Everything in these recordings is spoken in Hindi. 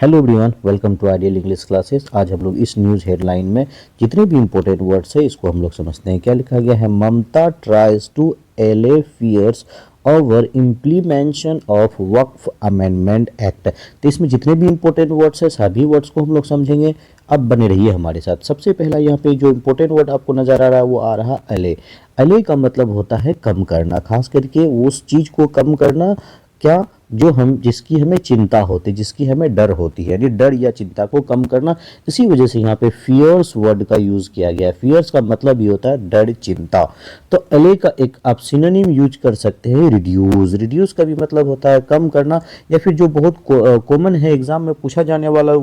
Hello everyone, welcome to ideal English classes. आज हम लोग इस न्यूज़ हेडलाइन में जितने भी इंपॉर्टेंट वर्ड्स है इसको हम लोग समझते हैं। क्या लिखा गया है? Mamata tries to allay fears over implementation of Waqf amendment act. तो इसमें जितने भी इंपॉर्टेंट वर्ड्स है सभी वर्ड्स को हम लोग समझेंगे। अब बने रहिए हमारे साथ। सबसे पहला यहाँ पे जो इंपॉर्टेंट वर्ड आपको नजर आ रहा है वो आ रहा एले। एले का मतलब होता है कम करना, खास करके उस चीज को कम करना क्या जो हम जिसकी हमें चिंता होती, जिसकी हमें डर होती है, यानी डर या चिंता को कम करना। इसी वजह से यहाँ पे फियर्स वर्ड का यूज किया गया है। फियर्स का मतलब ये होता है डर, चिंता। तो एले का एक आप सिनोनिम यूज कर सकते हैं रिड्यूस। रिड्यूस का भी मतलब होता है कम करना, या फिर जो बहुत कॉमन है एग्जाम में पूछा जाने वाला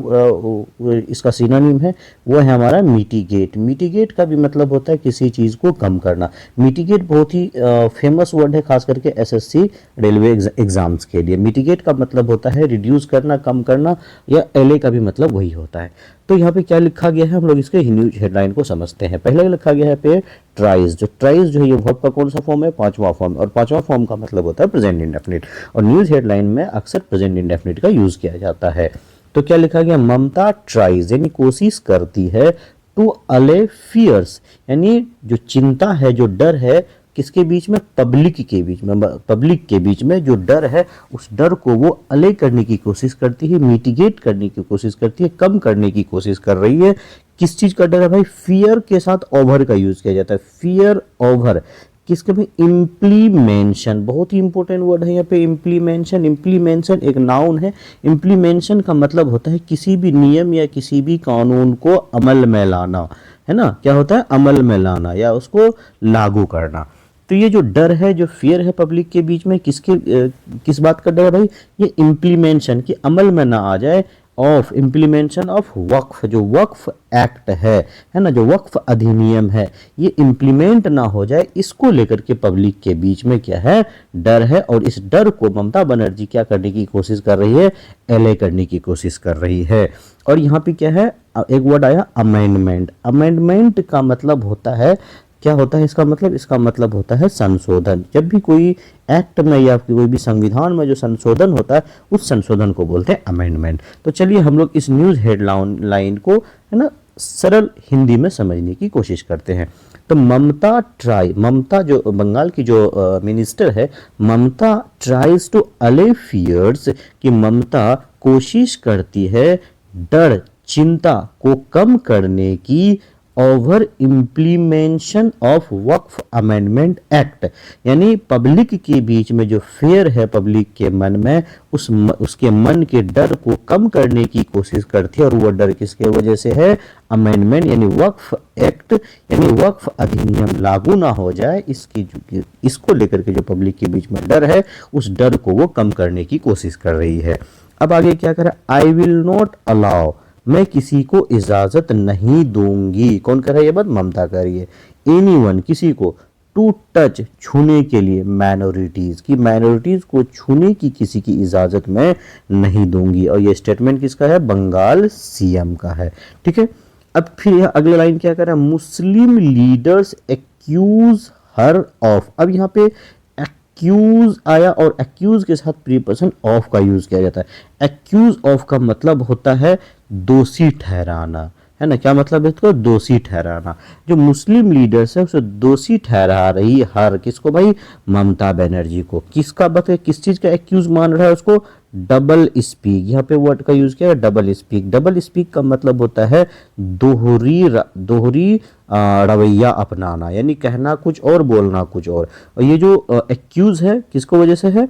इसका सिनोनिम है वो है हमारा मिटिगेट। मिटिगेट का भी मतलब होता है किसी चीज को कम करना। मिटिगेट बहुत ही फेमस वर्ड है, खास करके एसएससी रेलवे एग्जाम्स के लिए। मिटिगेट का मतलब होता है रिड्यूस करना, कम करना, या एले का भी मतलब वही होता है। तो यहाँ पे क्या लिखा गया है हम लोग इसके न्यूज हेडलाइन को समझते हैं। पहले लिखा गया है पे ट्राइज। जो ट्राइज जो है ये वर्ब का कौन सा फॉर्म है? पांचवा फॉर्म। और पांचवा फॉर्म का मतलब होता है प्रेजेंट इंडेफिनिट, और न्यूज हेडलाइन में अक्सर प्रेजेंट इंडेफिनिट का यूज किया जाता है। तो क्या लिखा गया? ममता ट्राइज यानी कोशिश करती है, टू अले फियर्स यानी जो चिंता है, जो डर है, किसके बीच में? पब्लिक के बीच में। पब्लिक के बीच में जो डर है उस डर को वो अले करने की कोशिश करती है, मिटिगेट करने की कोशिश करती है, कम करने की कोशिश कर रही है। किस चीज का डर है भाई? फियर के साथ ओवर का यूज किया जाता है। फियर ओवर किसके भी? इम्प्लीमेंशन। बहुत ही इंपॉर्टेंट वर्ड है यहाँ पे इम्प्लीमेंशन। इम्प्लीमेंशन एक नाउन है। इम्प्लीमेंशन का मतलब होता है किसी भी नियम या किसी भी कानून को अमल में लाना, है ना। क्या होता है? अमल में लाना या उसको लागू करना। तो ये जो डर है, जो फियर है पब्लिक के बीच में, किस बात का डर है भाई? ये इम्प्लीमेंशन की अमल में ना आ जाए, ऑफ इम्प्लीमेंशन ऑफ वक्फ, जो वक्फ एक्ट है ना, जो वक्फ अधिनियम है, ये इम्प्लीमेंट ना हो जाए, इसको लेकर के पब्लिक के बीच में क्या है? डर है। और इस डर को ममता बनर्जी क्या करने की कोशिश कर रही है? एले करने की कोशिश कर रही है। और यहाँ पे क्या है? एक वर्ड आया अमेंडमेंट। अमेंडमेंट का मतलब होता है, क्या होता है इसका मतलब? इसका मतलब होता है संशोधन। जब भी कोई एक्ट में या कोई भी संविधान में जो संशोधन होता है उस संशोधन को बोलते हैं अमेंडमेंट। तो चलिए हम लोग इस न्यूज हेडलाइन को, है ना, सरल हिंदी में समझने की कोशिश करते हैं। तो ममता जो बंगाल की जो मिनिस्टर है, ममता ट्राइज टू अले फियर्स, कि ममता कोशिश करती है डर, चिंता को कम करने की, over implementation of Waqf amendment act. यानी पब्लिक के बीच में जो फेयर है पब्लिक के मन में, उसके मन के डर को कम करने की कोशिश करती है। और वो डर किसके वजह से है? अमेंडमेंट यानी वक्फ एक्ट, यानी वक्फ अधिनियम लागू ना हो जाए, इसको लेकर के जो पब्लिक के बीच में डर है उस डर को वो कम करने की कोशिश कर रही है। अब आगे क्या करे? आई विल नॉट अलाउ, मैं किसी को इजाजत नहीं दूंगी। कौन कर रहा है ये बात? ममता कर रही है। एनीवन, किसी को, टू टच, छूने के लिए, माइनॉरिटीज की, माइनॉरिटीज को छूने की किसी की इजाजत मैं नहीं दूंगी। और ये स्टेटमेंट किसका है? बंगाल सीएम का है। ठीक है। अब फिर अगले लाइन क्या कर रहा है? Muslim leaders accuse her of. अब यहाँ पे एक्यूज आया और एक्यूज के साथ प्रीपोजिशन ऑफ का यूज किया जाता है। एक्यूज ऑफ का मतलब होता है दोषी ठहराना, है ना। क्या मतलब है इसको? दोषी ठहराना। जो मुस्लिम लीडर्स है उसे दोषी ठहरा रही हर किसको भाई? ममता बनर्जी को। किसका बता, किस चीज का एक्यूज मान रहा है उसको? Double speak. यहाँ पे वर्ड का यूज किया है डबल स्पीक। डबल स्पीक का मतलब होता है दोहरी रवैया अपनाना, यानी कहना कुछ और बोलना कुछ और ये जो एक्यूज है किसको वजह से है?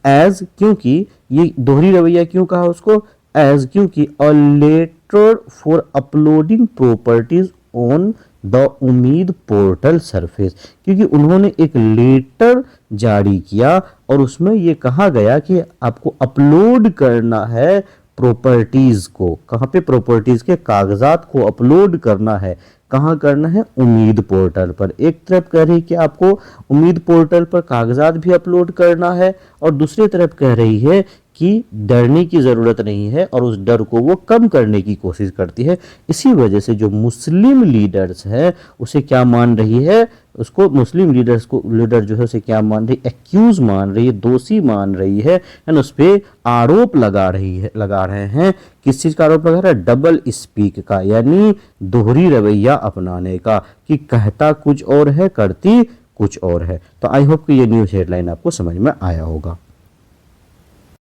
एज, क्योंकि ये दोहरी रवैया क्यों कहा उसको? एज, क्योंकि a letter for uploading properties on the Umeed portal surface, क्योंकि उन्होंने एक लेटर जारी किया और उसमें ये कहा गया कि आपको अपलोड करना है प्रॉपर्टीज को। कहाँ पे? प्रॉपर्टीज के कागजात को अपलोड करना है। कहाँ करना है? उम्मीद पोर्टल पर। एक तरफ कह रही कि आपको उम्मीद पोर्टल पर कागजात भी अपलोड करना है, और दूसरी तरफ कह रही है कि डरने की ज़रूरत नहीं है और उस डर को वो कम करने की कोशिश करती है। इसी वजह से जो मुस्लिम लीडर्स है उसे क्या मान रही है, उसको मुस्लिम लीडर जो है उसे क्या मान रही, एक्यूज मान रही है, दोषी मान रही है एंड उस पर आरोप लगा रहे हैं। किस चीज़ का आरोप लगा रहा है? डबल स्पीक का, यानी दोहरी रवैया अपनाने का, कि कहता कुछ और है करती कुछ और है। तो आई होप कि ये न्यूज़ हेडलाइन आपको समझ में आया होगा।